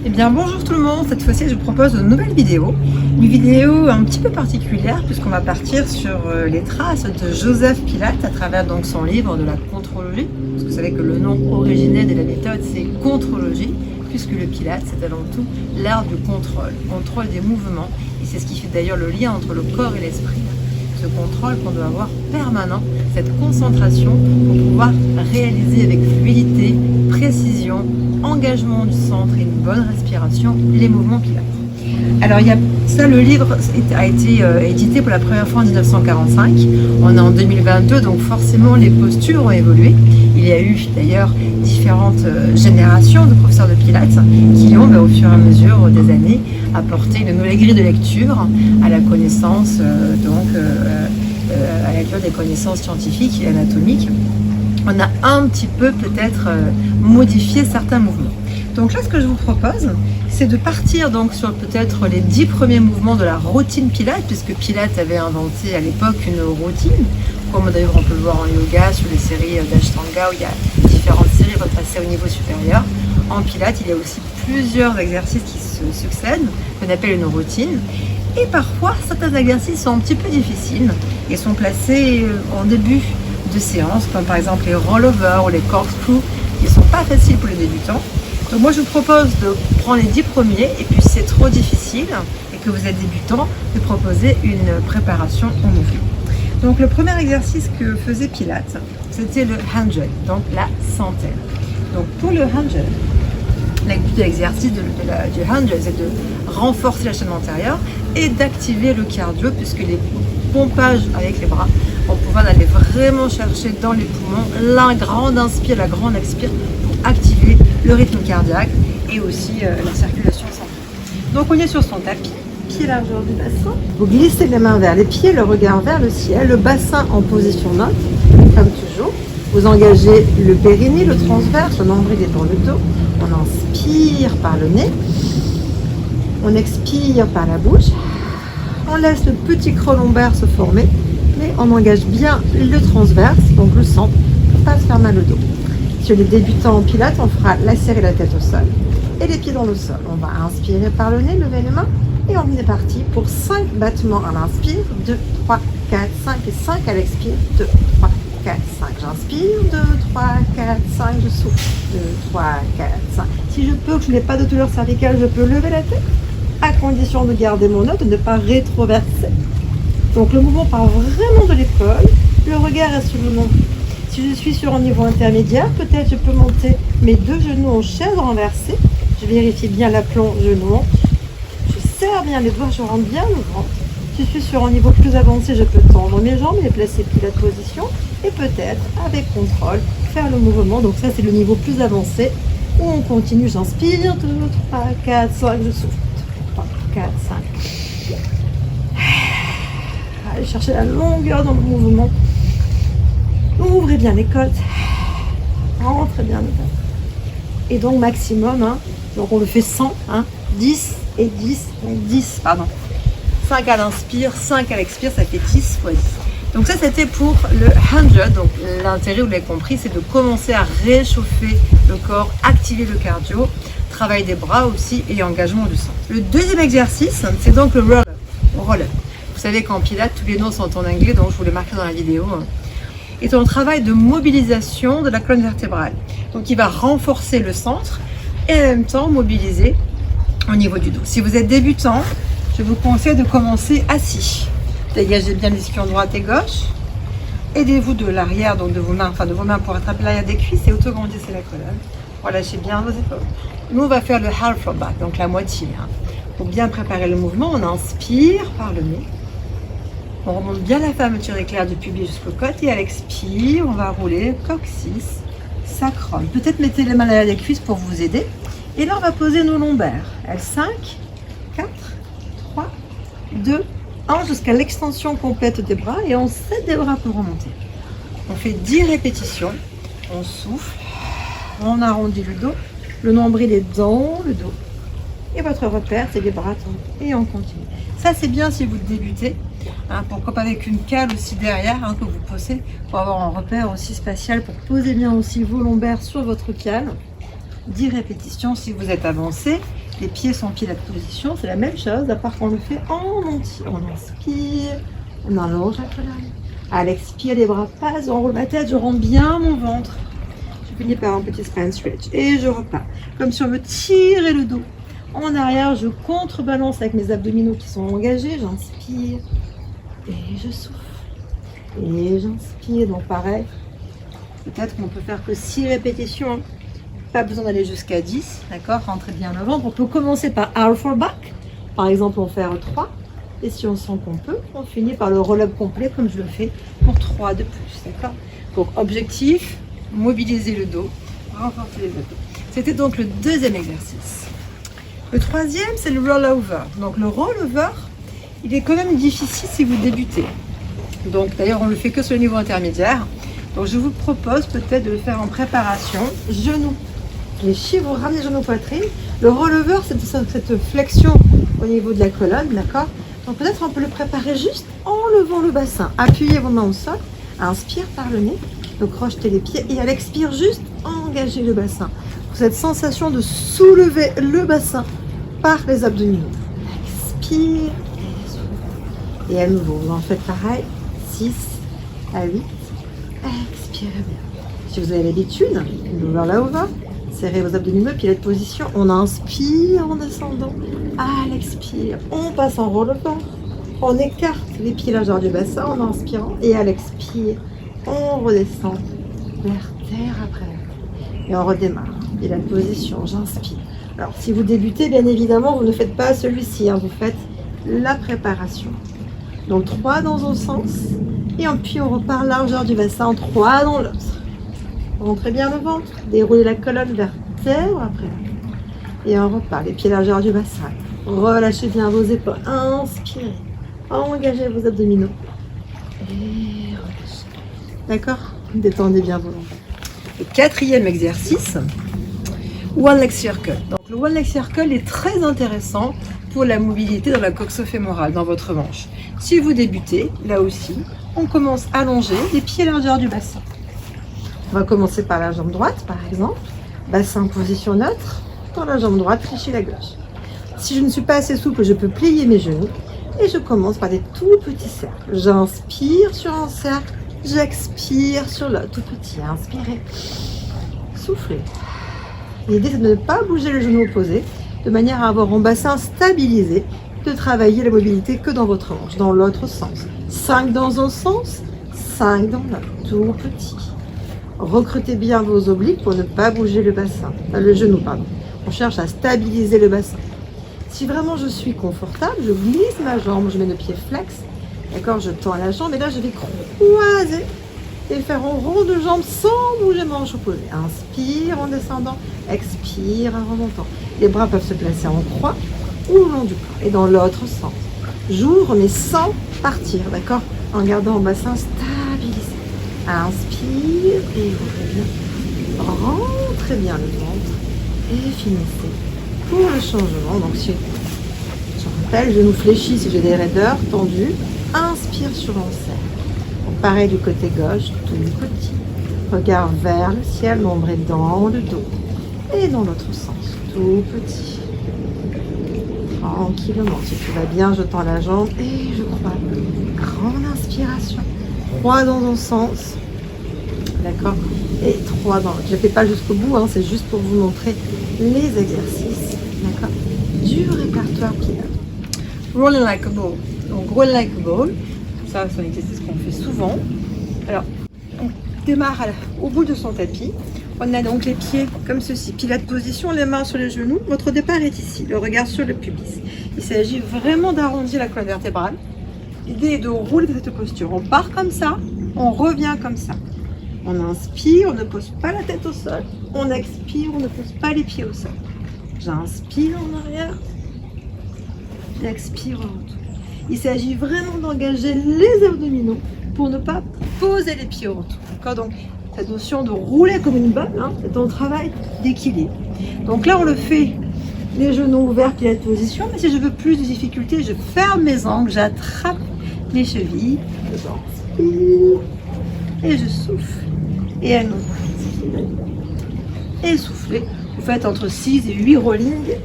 Eh bien bonjour tout le monde, cette fois-ci je vous propose une nouvelle vidéo. Une vidéo un petit peu particulière puisqu'on va partir sur les traces de Joseph Pilates à travers donc son livre de la contrologie. Parce que vous savez que le nom originel de la méthode c'est contrologie, puisque le Pilates c'est avant tout l'art du contrôle des mouvements. Et c'est ce qui fait d'ailleurs le lien entre le corps et l'esprit. Ce contrôle qu'on doit avoir permanent, cette concentration pour pouvoir réaliser avec fluidité, précision, engagement du centre et une bonne respiration les mouvements Pilates. Alors il y a ça, le livre a été édité pour la première fois en 1945, on est en 2022 donc forcément les postures ont évolué. Il y a eu d'ailleurs différentes générations de professeurs de Pilates qui ont au fur et à mesure des années apporté une nouvelle grille de lecture à la connaissance à la lecture des connaissances scientifiques et anatomiques. On a un petit peu peut-être modifié certains mouvements. Donc là, ce que je vous propose, c'est de partir donc sur peut-être les 10 premiers mouvements de la routine Pilates, puisque Pilates avait inventé à l'époque une routine, comme d'ailleurs on peut le voir en yoga, sur les séries d'Ashtanga, où il y a différentes séries retracées au niveau supérieur. En Pilates, il y a aussi plusieurs exercices qui se succèdent, qu'on appelle une routine. Et parfois, certains exercices sont un petit peu difficiles et sont placés en début de séance, comme par exemple les rollovers ou les corkscrews, qui ne sont pas faciles pour les débutants. Donc moi je vous propose de prendre les 10 premiers et puis si c'est trop difficile et que vous êtes débutant, de proposer une préparation en mouvement. Donc le premier exercice que faisait Pilates, c'était le 100, donc la centaine. Donc pour le 100, le but de l'exercice du 100, c'est de renforcer la chaîne antérieure et d'activer le cardio, puisque les pompages avec les bras vont pouvoir aller vraiment chercher dans les poumons la grande inspire, la grande expire pour activer le rythme cardiaque et aussi la circulation sanguine. Donc on est sur son tapis, pied largeur du bassin. Vous glissez les mains vers les pieds, le regard vers le ciel, le bassin en position neutre, comme toujours. Vous engagez le périnée, le transverse, le nombril est dans le dos. On inspire par le nez. On expire par la bouche. On laisse le petit creux lombaire se former, mais on engage bien le transverse, donc le centre, pour ne pas se faire mal au dos. Sur les débutants en Pilates, on fera lacérer la tête au sol et les pieds dans le sol. On va inspirer par le nez, lever les mains et on est parti pour 5 battements à l'inspire. 2, 3, 4, 5 et 5 à l'expire. 2, 3, 4, 5. J'inspire. 2, 3, 4, 5. Je souffle. 2, 3, 4, 5. Si je peux, que je n'ai pas de douleur cervicale, je peux lever la tête à condition de garder mon nez, de ne pas rétroverser. Donc le mouvement part vraiment de l'épaule. Le regard est sur le nombril. Si je suis sur un niveau intermédiaire, peut-être je peux monter mes 2 genoux en chaise renversée. Je vérifie bien l'aplomb genou. Je serre bien les doigts, je rentre bien le ventre. Si je suis sur un niveau plus avancé, je peux tendre mes jambes, les placer pile à position et peut-être, avec contrôle, faire le mouvement. Donc ça, c'est le niveau plus avancé où on continue. J'inspire, 2, 3, 4, 5, je souffle. 3, 4, 5. Allez chercher la longueur dans le mouvement. Ouvrez bien les côtes, rentrez bien dedans. Et donc maximum, donc on le fait 100, 10 et 10, donc 10, pardon. 5 à l'inspire, 5 à l'expire, ça fait 10 fois 10. Donc ça c'était pour le 100, donc l'intérêt, vous l'avez compris, c'est de commencer à réchauffer le corps, activer le cardio, travail des bras aussi et engagement du sang. Le deuxième exercice, c'est donc le roll-up. Vous savez qu'en Pilates, tous les noms sont en anglais, donc je vous les marquerai dans la vidéo. Est un travail de mobilisation de la colonne vertébrale. Donc il va renforcer le centre et en même temps mobiliser au niveau du dos. Si vous êtes débutant, je vous conseille de commencer assis. Dégagez bien l'ischio droite et gauche. Aidez-vous de l'arrière, donc de vos mains pour attraper l'arrière des cuisses et auto-grandissez la colonne. Relâchez bien vos épaules. Nous on va faire le half floor back, donc la moitié. Pour bien préparer le mouvement, on inspire par le nez. On remonte bien la fermeture éclair du pubis jusqu'au côté et à l'expire, on va rouler coccyx, sacrum. Peut-être mettez les mains derrière les cuisses pour vous aider. Et là, on va poser nos lombaires. L5, 4, 3, 2, 1 jusqu'à l'extension complète des bras et on cède des bras pour remonter. On fait 10 répétitions. On souffle, on arrondit le dos, le nombril est dans le dos. Et votre repère, c'est les bras tendus. Et on continue. Ça, c'est bien si vous débutez. Pourquoi pas avec une cale aussi derrière que vous posez pour avoir un repère aussi spatial pour poser bien aussi vos lombaires sur votre cale. 10 répétitions si vous êtes avancé. Les pieds sont pile à position, c'est la même chose, à part qu'on le fait en entier. On inspire, on allonge la colonne. À l'expire, les bras passent, on roule ma tête, je rends bien mon ventre. Je finis par un petit spine stretch et je repars. Comme si on me tirait le dos. En arrière, je contrebalance avec mes abdominaux qui sont engagés. J'inspire et je souffle. Et j'inspire. Donc pareil, peut-être qu'on peut faire que 6 répétitions. Pas besoin d'aller jusqu'à 10. D'accord? Rentrez bien le ventre. On peut commencer par arm for back. Par exemple, on fait 3. Et si on sent qu'on peut, on finit par le roll-up complet comme je le fais pour 3 de plus. D'accord? Donc objectif, mobiliser le dos, renforcer les abdos. C'était donc le deuxième exercice. Le troisième, c'est le roll-over. Donc le roll-over, il est quand même difficile si vous débutez. Donc d'ailleurs, on le fait que sur le niveau intermédiaire. Donc je vous propose peut-être de le faire en préparation. Genoux fléchis, vous ramenez genoux poitrine. Le roll-over, c'est cette flexion au niveau de la colonne, d'accord? Donc peut-être on peut le préparer juste en levant le bassin. Appuyez vos mains au sol, inspire par le nez, donc crochetez les pieds et à l'expire, juste engagez le bassin. Pour cette sensation de soulever le bassin par les abdominaux. Expire et souffle. Et à nouveau, vous en faites pareil, 6 à 8. Expirez bien. Si vous avez l'habitude, l'over la over, serrez vos abdominaux, pied de position. On inspire en descendant. À l'expire, on passe en roll-over. On écarte les pieds largeur du bassin en inspirant. Et à l'expire, on redescend vers terre après. Et on redémarre. Et la position, j'inspire. Alors, si vous débutez, bien évidemment, vous ne faites pas celui-ci. Vous faites la préparation. Donc, 3 dans un sens. Et puis, on repart largeur du bassin, 3 dans l'autre. Rentrez bien le ventre. Déroulez la colonne vers terre après. Et on repart. Les pieds largeur du bassin. Relâchez bien vos épaules. Inspirez. Engagez vos abdominaux. Et relâchez. D'accord? Détendez bien vos jambes. Le quatrième exercice, One Leg Circle. Donc le One Leg Circle est très intéressant pour la mobilité dans la coxo-fémorale, dans votre hanche. Si vous débutez, là aussi, on commence à allonger les pieds largeur du bassin. On va commencer par la jambe droite, par exemple. Bassin en position neutre. Dans la jambe droite, fléchis la gauche. Si je ne suis pas assez souple, je peux plier mes genoux. Et je commence par des tout petits cercles. J'inspire sur un cercle. J'expire sur l'autre, tout petit. Inspirez. Soufflez. L'idée, c'est de ne pas bouger le genou opposé, de manière à avoir un bassin stabilisé, de travailler la mobilité que dans votre hanche, dans l'autre sens. 5 dans un sens, 5 dans l'autre, tout petit. Recrutez bien vos obliques pour ne pas bouger le bassin, le genou, pardon. On cherche à stabiliser le bassin. Si vraiment je suis confortable, je glisse ma jambe, je mets le pied flex. D'accord, je tends la jambe et là je vais croiser et faire un rond de jambe sans bouger manche opposée. Inspire en descendant, expire en remontant. Les bras peuvent se placer en croix ou au long du corps et dans l'autre sens. J'ouvre mais sans partir, d'accord, en gardant le bassin stabilisé. Inspire et ouvrez bien. Rentrez bien le ventre et finissez. Pour le changement, donc si je rappelle, genoux fléchis si j'ai des raideurs tendus. Inspire sur l'enserre. Pareil du côté gauche, tout petit. Regard vers le ciel, nombril dans le dos. Et dans l'autre sens, tout petit. Tranquillement, si tout va bien, je tends la jambe et je crois. Grande inspiration. 3 dans un sens. D'accord? Et 3 dans l'autre. Je ne fais pas jusqu'au bout, c'est juste pour vous montrer les exercices. D'accord? Du répertoire pilates. Rolling like a ball. Donc, roll like a ball, ça c'est un exercice qu'on fait souvent. Alors, on démarre au bout de son tapis. On a donc les pieds comme ceci, pilates position, les mains sur les genoux. Votre départ est ici, le regard sur le pubis. Il s'agit vraiment d'arrondir la colonne vertébrale. L'idée est de rouler cette posture. On part comme ça, on revient comme ça. On inspire, on ne pose pas la tête au sol. On expire, on ne pose pas les pieds au sol. J'inspire en arrière, j'expire en retour. Il s'agit vraiment d'engager les abdominaux pour ne pas poser les pieds au retour. D'accord? Donc, cette notion de rouler comme une balle, c'est un travail d'équilibre. Donc là, on le fait les genoux ouverts, pied de position. Mais si je veux plus de difficulté, je ferme mes angles, j'attrape mes chevilles, j'inspire et je souffle. Et à nouveau, et soufflez. Vous faites entre 6 et 8 rollings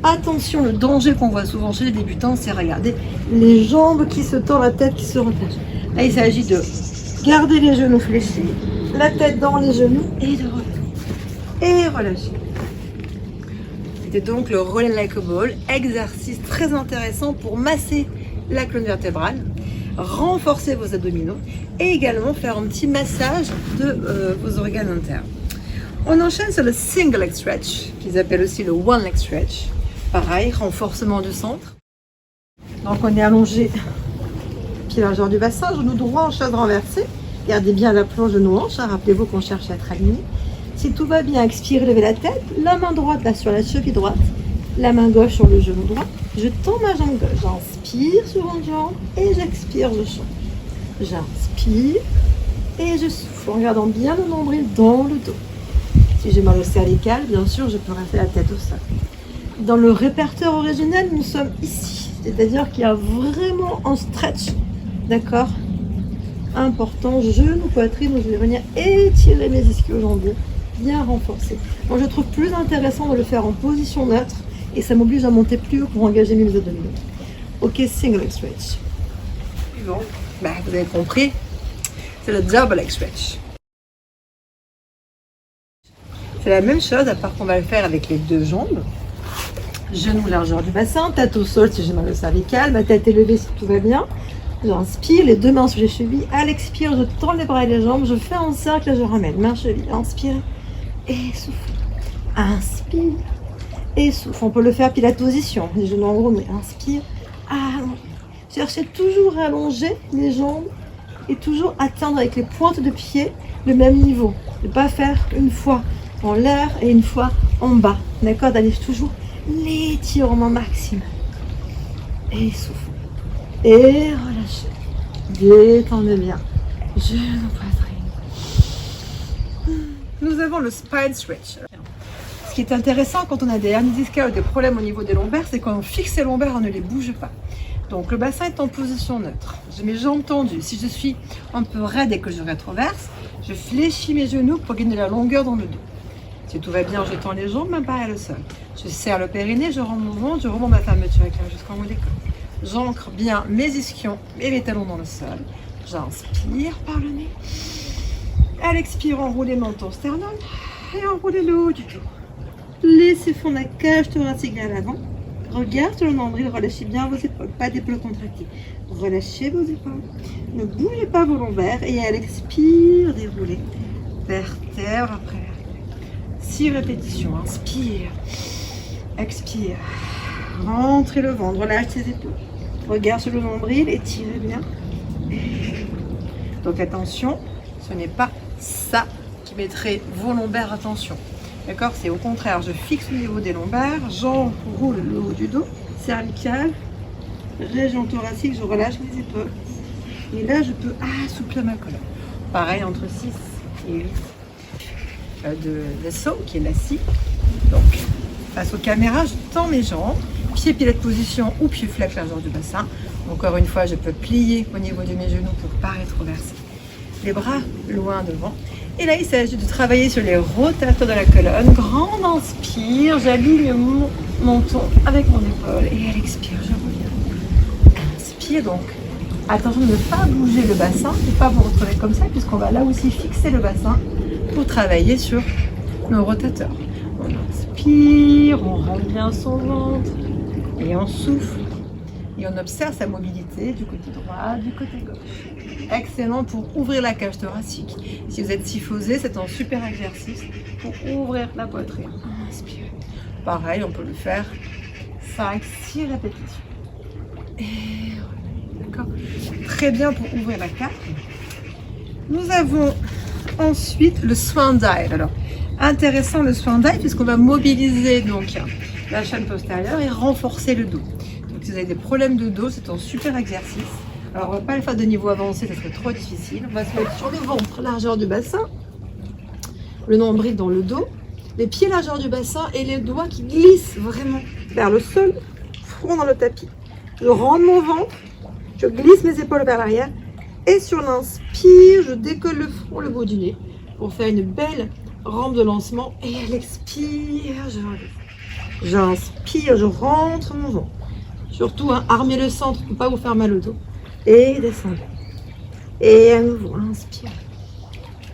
Attention, le danger qu'on voit souvent chez les débutants, c'est regarder les jambes qui se tordent, la tête qui se relâche. Là, il s'agit de garder les genoux fléchis, la tête dans les genoux et de relâcher. Et relâcher. C'était donc le Roll Like a Ball, exercice très intéressant pour masser la colonne vertébrale, renforcer vos abdominaux et également faire un petit massage de vos organes internes. On enchaîne sur le single leg stretch, qu'ils appellent aussi le one leg stretch. Pareil, renforcement du centre. Donc on est allongé, pied largeur du bassin, genou droit en chaise renversée. Gardez bien la plonge de nos hanches, hein. Rappelez-vous qu'on cherche à être aligné. Si tout va bien, expirez, levez la tête, la main droite là sur la cheville droite, la main gauche sur le genou droit. Je tends ma jambe gauche, j'inspire sur une jambe et j'expire, je change. J'inspire et je souffle en gardant bien le nombril dans le dos. Si j'ai mal au cervical, bien sûr, je peux rester la tête au sol. Dans le répertoire originel, nous sommes ici. C'est-à-dire qu'il y a vraiment un stretch, d'accord, important, genou, poitrine, où je vais venir étirer mes ischio-jambiers, bien renforcer. Moi, je trouve plus intéressant de le faire en position neutre et ça m'oblige à monter plus haut pour engager mes abdominaux. Ok, single leg stretch. Bon, vous avez compris, c'est le double leg stretch. C'est la même chose, à part qu'on va le faire avec les deux jambes. Genoux largeur du bassin, tête au sol si j'ai mal au cervical, ma tête élevée si tout va bien. J'inspire, les deux mains sur les chevilles. À l'expire, je tends les bras et les jambes, je fais un cercle et je ramène. Main, cheville, inspire et souffle. Inspire et souffle. On peut le faire pilatosition, les genoux en haut, mais inspire, allonge. Cherchez toujours à allonger les jambes et toujours atteindre avec les pointes de pied le même niveau. Ne pas faire une fois en l'air et une fois en bas. D'accord, d'aller toujours l'étirement maximum. Et souffle. Et relâchez. Détendez bien. Genou, poitrine. Nous avons le spine stretch. Ce qui est intéressant quand on a des hernies discales ou des problèmes au niveau des lombaires, c'est quand on fixe les lombaires, on ne les bouge pas. Donc le bassin est en position neutre. J'ai mes jambes tendues. Si je suis un peu raide et que je rétroverse, je fléchis mes genoux pour gagner de la longueur dans le dos. Si tout va bien, je tends les jambes, ma barre est le sol. Je serre le périnée, je rends mon ventre, je remonte ma fermeture éclair jusqu'en haut des côtes. J'ancre bien mes ischions et mes talons dans le sol. J'inspire par le nez. À l'expire, enroulez le menton sternum et enroulez le haut du dos. Laissez fondre la cage thoracique vers l'avant. Regard sur le nombril, relâchez bien vos épaules, pas d'épaules contractées. Relâchez vos épaules. Ne bougez pas vos lombaires et à l'expire, déroulez. Vertèbre après vertèbre. 6 répétitions. Inspire. Expire. Rentrez le ventre, relâchez les épaules. Regard sur le nombril, étirez bien. Donc attention, ce n'est pas ça qui mettrait vos lombaires, attention. D'accord, c'est au contraire, je fixe le niveau des lombaires, j'enroule le haut du dos, cervical, région thoracique, je relâche mes épaules. Et là, je peux assouplir ma colonne. Pareil, entre 6 et 8 de saut, qui est la scie. Donc, face aux caméras, je tends mes jambes, pied pilate position ou pied flex largeur du bassin. Encore une fois, je peux plier au niveau de mes genoux pour ne pas rétroverser. Les bras loin devant. Et là, il s'agit de travailler sur les rotateurs de la colonne. Grande inspire, j'aligne mon menton avec mon épaule. Et à l'expire, je reviens. Inspire donc. Attention de ne pas bouger le bassin, de ne pas vous retrouver comme ça, puisqu'on va là aussi fixer le bassin pour travailler sur nos rotateurs. On inspire, on rend bien son ventre et on souffle. Et on observe sa mobilité du côté droit, du côté gauche. Excellent pour ouvrir la cage thoracique. Si vous êtes syphosé, c'est un super exercice pour ouvrir la poitrine. Inspirez. Pareil, on peut le faire 5-6 répétitions. Et d'accord. Très bien pour ouvrir la cage. Nous avons ensuite le swan dive. Alors, intéressant le swan dive puisqu'on va mobiliser donc la chaîne postérieure et renforcer le dos. Donc, si vous avez des problèmes de dos, c'est un super exercice. Alors, on ne va pas le faire de niveau avancé, ça serait trop difficile. On va se mettre sur le ventre, largeur du bassin, le nombril dans le dos, les pieds largeur du bassin et les doigts qui glissent vraiment vers le sol, front dans le tapis. Je rentre mon ventre, je glisse mes épaules vers l'arrière et sur l'inspire, je décolle le front, le bout du nez pour faire une belle rampe de lancement et à l'expire, je relève. J'inspire, je rentre mon ventre. Surtout, hein, armez le centre pour ne pas vous faire mal au dos. Et descendez. Et à nouveau, inspirez.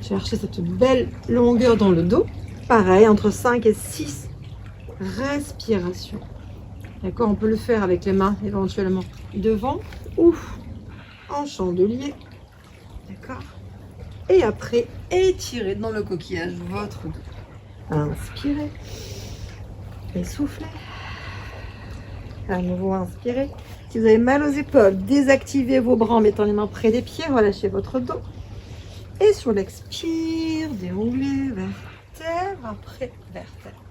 Cherchez cette belle longueur dans le dos. Pareil, entre 5 et 6 respirations. D'accord, on peut le faire avec les mains éventuellement devant ou en chandelier. D'accord. Et après, étirez dans le coquillage votre dos. Inspirez. Essoufflez. À nouveau, inspirez. Si vous avez mal aux épaules, désactivez vos bras en mettant les mains près des pieds, relâchez votre dos. Et sur l'expire, déroulez vertèbre après vertèbre.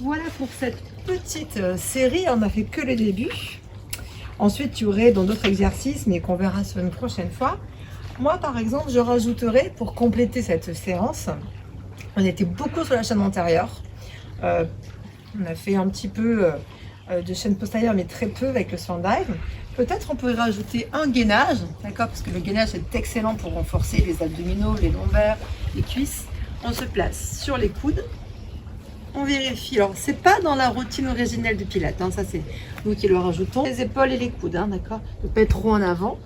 Voilà pour cette petite série, on n'a fait que le début. Ensuite, tu aurais dans d'autres exercices, mais qu'on verra sur une prochaine fois. Moi, par exemple, je rajouterai, pour compléter cette séance, on était beaucoup sur la chaîne antérieure. On a fait un petit peu de chaîne postérieure, mais très peu avec le swan dive. Peut-être on pourrait rajouter un gainage, d'accord, parce que le gainage est excellent pour renforcer les abdominaux, les lombaires, les cuisses. On se place sur les coudes. On vérifie. Alors, c'est pas dans la routine originelle du Pilates, hein, ça c'est nous qui le rajoutons. Les épaules et les coudes, hein, d'accord. Ne pas être trop en avant.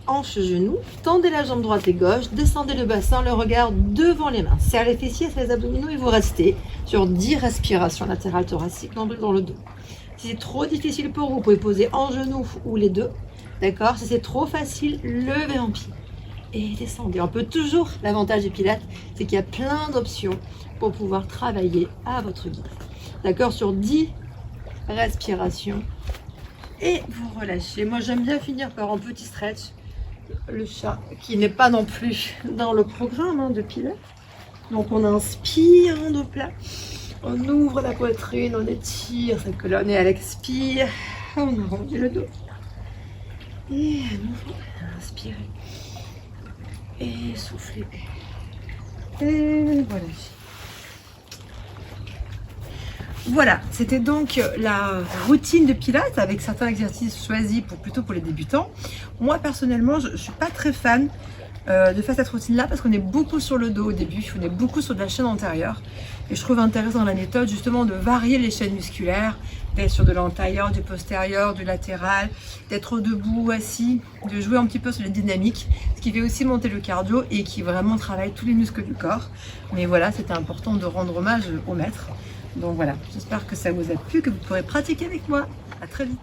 Hanches, genoux. Tendez la jambe droite et gauche. Descendez le bassin, le regard devant les mains. Serrez les fessiers, serrez les abdominaux et vous restez sur 10 respirations latérales thoraciques, nombril dans le dos. Si c'est trop difficile pour vous, vous pouvez poser en genoux ou les deux. D'accord. Si c'est trop facile, levez en pied et descendez. On peut toujours, l'avantage du Pilates, c'est qu'il y a plein d'options pour pouvoir travailler à votre guise. D'accord, sur 10 respirations. Et vous relâchez. Moi, j'aime bien finir par un petit stretch. Le chat, qui n'est pas non plus dans le programme hein, de Pilates. Donc, on inspire en dos plat. On ouvre la poitrine, on étire sa colonne et à l'expire, on arrondit le dos. Et à nouveau, inspirez. Et soufflez. Et voilà. Voilà, c'était donc la routine de Pilates avec certains exercices choisis plutôt pour les débutants. Moi personnellement, je ne suis pas très fan de faire cette routine là parce qu'on est beaucoup sur le dos au début, on est beaucoup sur de la chaîne antérieure et je trouve intéressant dans la méthode justement de varier les chaînes musculaires, d'être sur de l'antérieur, du postérieur, du latéral, d'être debout ou assis, de jouer un petit peu sur les dynamiques, ce qui fait aussi monter le cardio et qui vraiment travaille tous les muscles du corps. Mais voilà, c'était important de rendre hommage au maître. Donc voilà, j'espère que ça vous a plu, que vous pourrez pratiquer avec moi. À très vite.